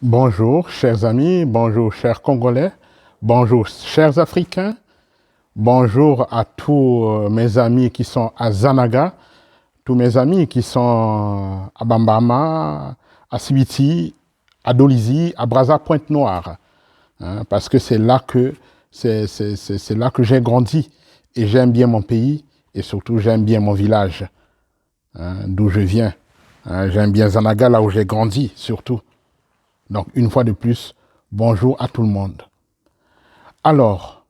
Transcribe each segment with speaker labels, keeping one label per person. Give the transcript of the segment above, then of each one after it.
Speaker 1: Bonjour, chers amis, bonjour, chers Congolais, bonjour, chers Africains, bonjour à tous mes amis qui sont à Zanaga, tous mes amis qui sont à Bambama, à Sibiti, à Dolisie, à Brazza Pointe-Noire, hein, parce que c'est là que j'ai grandi et j'aime bien mon pays et surtout j'aime bien mon village, hein, d'où je viens. Hein, j'aime bien Zanaga, là où j'ai grandi, surtout. Donc, une fois de plus, bonjour à tout le monde. Alors,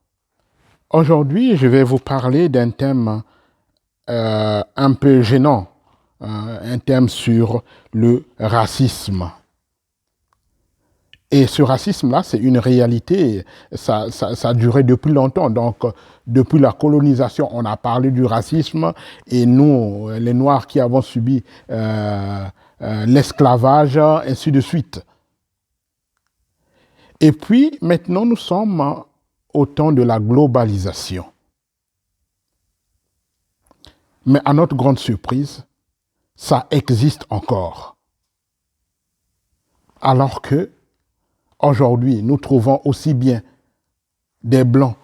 Speaker 1: aujourd'hui, je vais vous parler d'un thème un peu gênant, un thème sur le racisme. Et ce racisme-là, c'est une réalité, ça a duré depuis longtemps. Donc, depuis la colonisation, on a parlé du racisme et nous, les Noirs qui avons subi l'esclavage, ainsi de suite. Et puis, maintenant, nous sommes au temps de la globalisation. Mais à notre grande surprise, ça existe encore. Alors que, aujourd'hui, nous trouvons aussi bien des Blancs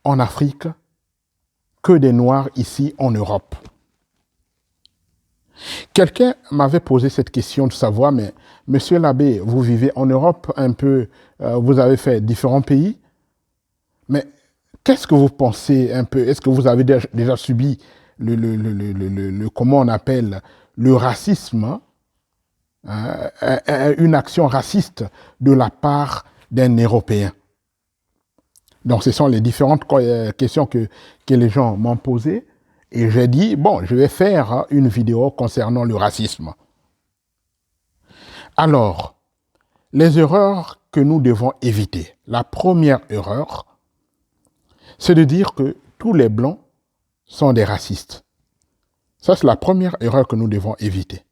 Speaker 1: en Afrique que des Noirs ici en Europe. Quelqu'un m'avait posé cette question de savoir, mais Monsieur l'abbé, vous vivez en Europe un peu, vous avez fait différents pays, mais qu'est-ce que vous pensez un peu? Est-ce que vous avez déjà subi comment on appelle, le racisme, hein, une action raciste de la part d'un Européen? Donc, ce sont les différentes questions que les gens m'ont posées. Et j'ai dit, bon, je vais faire une vidéo concernant le racisme. Alors, les erreurs que nous devons éviter. La première erreur, c'est de dire que tous les Blancs sont des racistes. Ça, c'est la première erreur que nous devons éviter.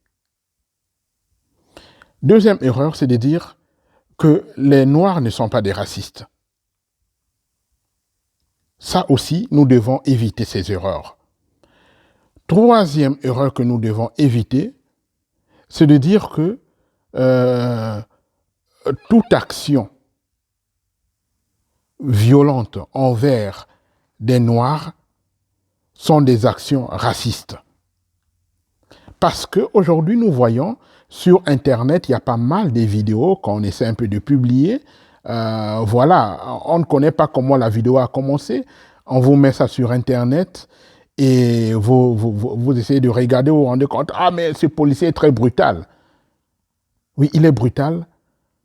Speaker 1: Deuxième erreur, c'est de dire que les Noirs ne sont pas des racistes. Ça aussi, nous devons éviter ces erreurs. Troisième erreur que nous devons éviter, c'est de dire que toute action violente envers des Noirs sont des actions racistes. Parce qu'aujourd'hui, nous voyons sur Internet, il y a pas mal de vidéos qu'on essaie un peu de publier. Voilà, on ne connaît pas comment la vidéo a commencé. On vous met ça sur Internet et vous essayez de regarder, vous vous rendez compte, ah mais ce policier est très brutal. Oui, il est brutal,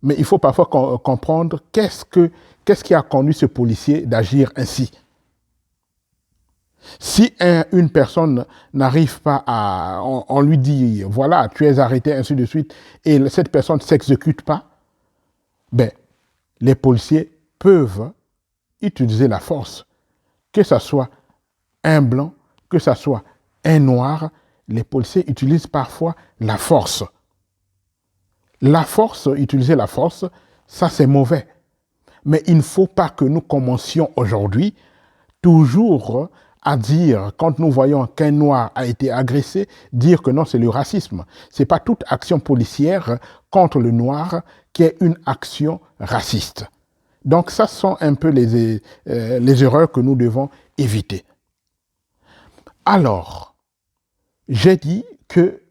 Speaker 1: mais il faut parfois comprendre qu'est-ce qui a conduit ce policier d'agir ainsi. Si une personne n'arrive pas à... On lui dit, voilà, tu es arrêté, ainsi de suite, et cette personne ne s'exécute pas, ben, les policiers peuvent utiliser la force. Que ce soit un blanc, que ce soit un noir, les policiers utilisent parfois la force. La force, utiliser la force, ça c'est mauvais. Mais il ne faut pas que nous commencions aujourd'hui toujours à dire, quand nous voyons qu'un noir a été agressé, dire que non, c'est le racisme. Ce n'est pas toute action policière contre le noir qui est une action raciste. Donc ça sont un peu les erreurs que nous devons éviter. Alors, j'ai dit que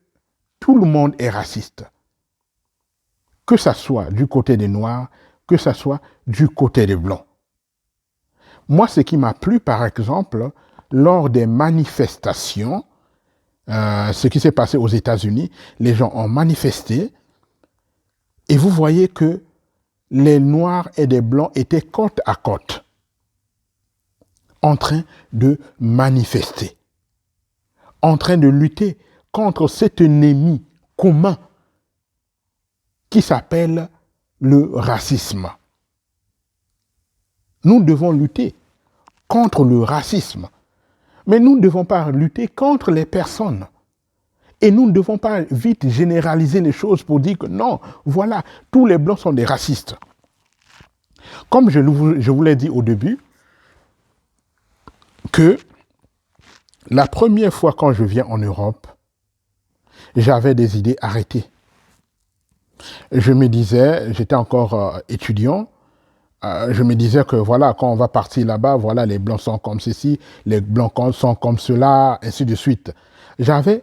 Speaker 1: tout le monde est raciste. Que ça soit du côté des noirs, que ça soit du côté des blancs. Moi, ce qui m'a plu, par exemple, lors des manifestations, ce qui s'est passé aux États-Unis, les gens ont manifesté et vous voyez que les Noirs et les Blancs étaient côte à côte en train de manifester, en train de lutter contre cet ennemi commun qui s'appelle le racisme. Nous devons lutter contre le racisme. Mais nous ne devons pas lutter contre les personnes. Et nous ne devons pas vite généraliser les choses pour dire que non, voilà, tous les Blancs sont des racistes. Comme je vous l'ai dit au début, que la première fois quand je viens en Europe, j'avais des idées arrêtées. Je me disais, j'étais encore étudiant, je me disais que voilà, quand on va partir là-bas, voilà, les blancs sont comme ceci, les blancs sont comme cela, ainsi de suite. J'avais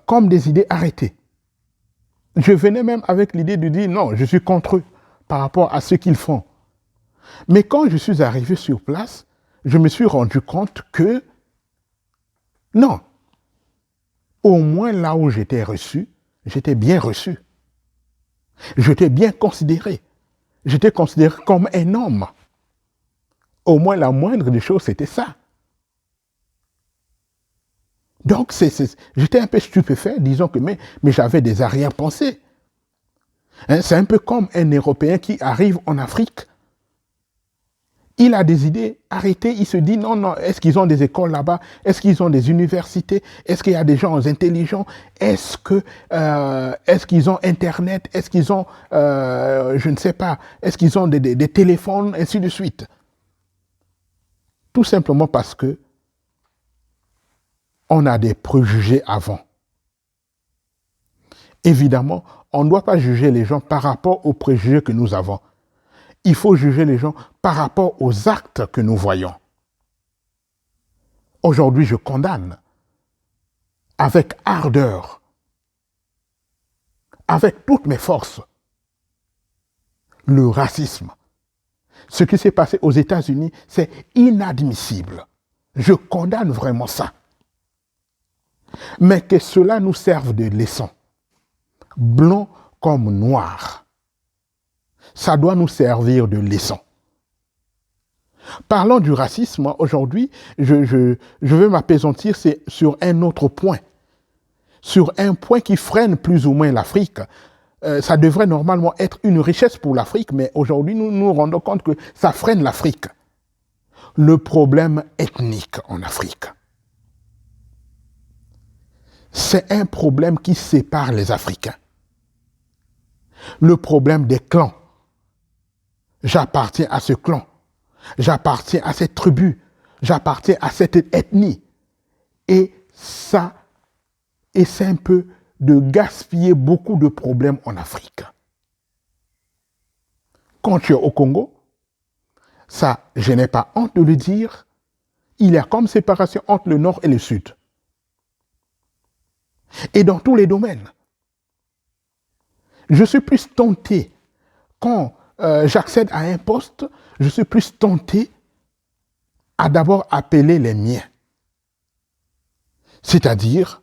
Speaker 1: comme des idées arrêtées. Je venais même avec l'idée de dire non, je suis contre eux par rapport à ce qu'ils font. Mais quand je suis arrivé sur place, je me suis rendu compte que non, au moins là où j'étais reçu, j'étais bien reçu. J'étais bien considéré. J'étais considéré comme un homme. Au moins la moindre des choses, c'était ça. Donc j'étais un peu stupéfait, disons que mais j'avais des arrière-pensées. Hein, c'est un peu comme un Européen qui arrive en Afrique. Il a des idées arrêtées, il se dit non, non, est-ce qu'ils ont des écoles là-bas? Est-ce qu'ils ont des universités? Est-ce qu'il y a des gens intelligents? Est-ce qu'ils ont Internet? Est-ce qu'ils ont, je ne sais pas, est-ce qu'ils ont des téléphones, ainsi de suite? Tout simplement parce que on a des préjugés avant. Évidemment, on ne doit pas juger les gens par rapport aux préjugés que nous avons. Il faut juger les gens par rapport aux actes que nous voyons. Aujourd'hui, je condamne avec ardeur, avec toutes mes forces, le racisme. Ce qui s'est passé aux États-Unis, c'est inadmissible. Je condamne vraiment ça. Mais que cela nous serve de leçon, blanc comme noir. Ça doit nous servir de leçon. Parlons du racisme, aujourd'hui, je veux m'appesantir sur un autre point. Sur un point qui freine plus ou moins l'Afrique. Ça devrait normalement être une richesse pour l'Afrique, mais aujourd'hui, nous nous rendons compte que ça freine l'Afrique. Le problème ethnique en Afrique. C'est un problème qui sépare les Africains. Le problème des clans. J'appartiens à ce clan. J'appartiens à cette tribu. J'appartiens à cette ethnie. Et ça essaie un peu de gaspiller beaucoup de problèmes en Afrique. Quand tu es au Congo, ça, je n'ai pas honte de le dire, il y a comme séparation entre le nord et le sud. Et dans tous les domaines. Je suis plus tenté, quand j'accède à un poste, je suis plus tenté à d'abord appeler les miens. C'est-à-dire,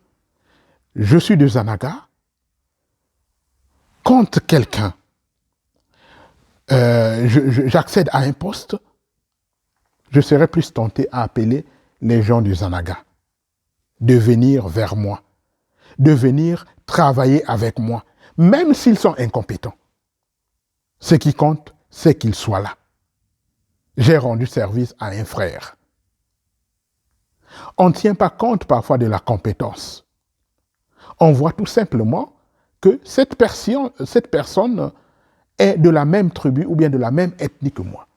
Speaker 1: je suis de Zanaga, quand quelqu'un, j'accède à un poste, je serai plus tenté à appeler les gens du Zanaga, de venir vers moi, de venir travailler avec moi, même s'ils sont incompétents. Ce qui compte, c'est qu'ils soient là. J'ai rendu service à un frère. On ne tient pas compte parfois de la compétence. On voit tout simplement que cette personne est de la même tribu ou bien de la même ethnie que moi.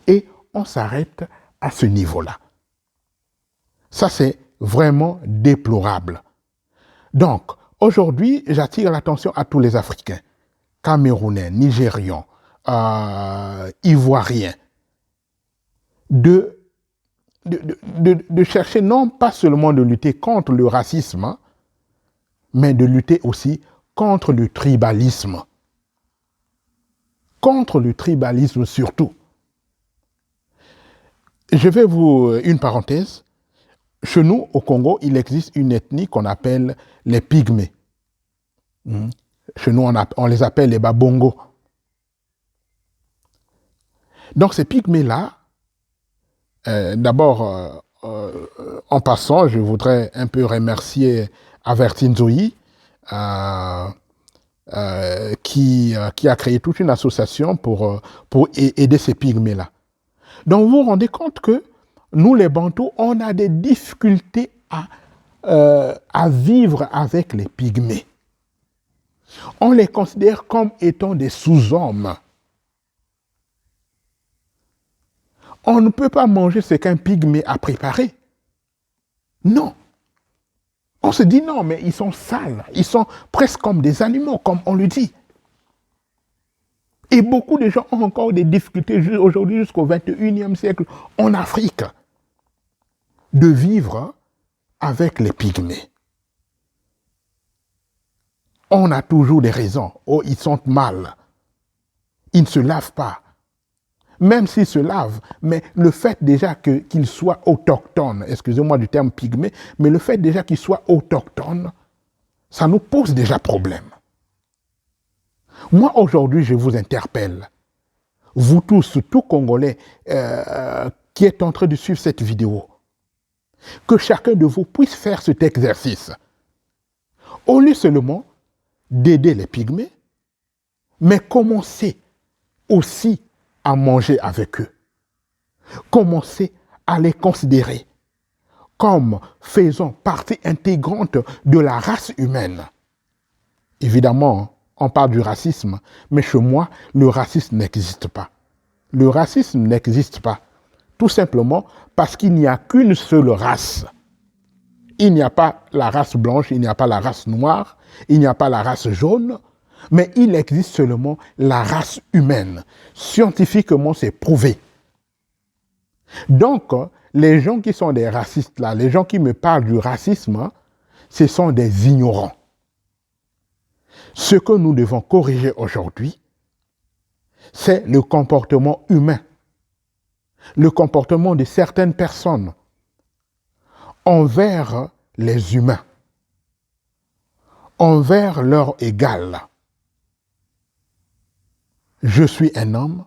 Speaker 1: Et on s'arrête à ce niveau-là. Ça, c'est vraiment déplorable. Donc, aujourd'hui, j'attire l'attention à tous les Africains, Camerounais, Nigérians, Ivoiriens, de chercher non pas seulement de lutter contre le racisme, hein, mais de lutter aussi contre le tribalisme. Contre le tribalisme surtout. Je vais une parenthèse. Chez nous, au Congo, il existe une ethnie qu'on appelle les pygmées. Chez nous, on les appelle les babongos. Donc ces pygmées-là, d'abord, en passant, je voudrais un peu remercier Avertinzoï, qui a créé toute une association pour aider ces pygmées-là. Donc vous vous rendez compte que nous, les Bantous, on a des difficultés à vivre avec les pygmées. On les considère comme étant des sous-hommes. On ne peut pas manger ce qu'un pygmée a préparé. Non. On se dit non, mais ils sont sales. Ils sont presque comme des animaux, comme on le dit. Et beaucoup de gens ont encore des difficultés aujourd'hui jusqu'au 21e siècle en Afrique de vivre avec les pygmées. On a toujours des raisons. Oh, ils sentent mal. Ils ne se lavent pas. Même s'ils se lavent, mais le fait déjà qu'ils soient autochtones, excusez-moi du terme pygmée, mais le fait déjà qu'ils soient autochtones, ça nous pose déjà problème. Moi, aujourd'hui, je vous interpelle, vous tous, tout Congolais qui est en train de suivre cette vidéo, que chacun de vous puisse faire cet exercice. Au lieu seulement d'aider les pygmées, mais commencez aussi à manger avec eux. Commencez à les considérer comme faisant partie intégrante de la race humaine. Évidemment, on parle du racisme, mais chez moi, le racisme n'existe pas. Le racisme n'existe pas, tout simplement parce qu'il n'y a qu'une seule race. Il n'y a pas la race blanche, il n'y a pas la race noire, il n'y a pas la race jaune, mais il existe seulement la race humaine. Scientifiquement, c'est prouvé. Donc, les gens qui sont des racistes là, les gens qui me parlent du racisme, ce sont des ignorants. Ce que nous devons corriger aujourd'hui, c'est le comportement humain, le comportement de certaines personnes envers les humains, envers leur égal. Je suis un homme,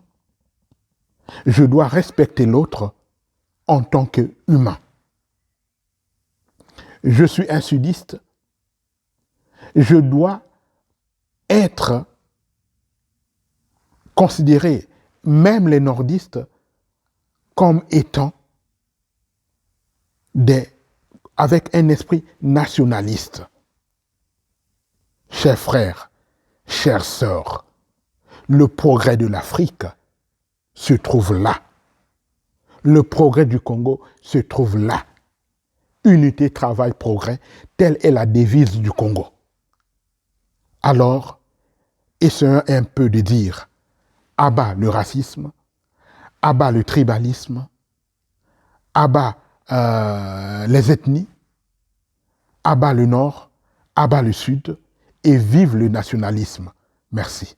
Speaker 1: je dois respecter l'autre en tant qu'humain. Je suis un sudiste, je dois être considéré, même les nordistes, comme étant avec un esprit nationaliste. Chers frères, chères sœurs, le progrès de l'Afrique se trouve là. Le progrès du Congo se trouve là. Unité, travail, progrès, telle est la devise du Congo. Alors, essayons un peu de dire à bas le racisme, à bas le tribalisme, à bas les ethnies, à bas le nord, à bas le sud, et vive le nationalisme. Merci.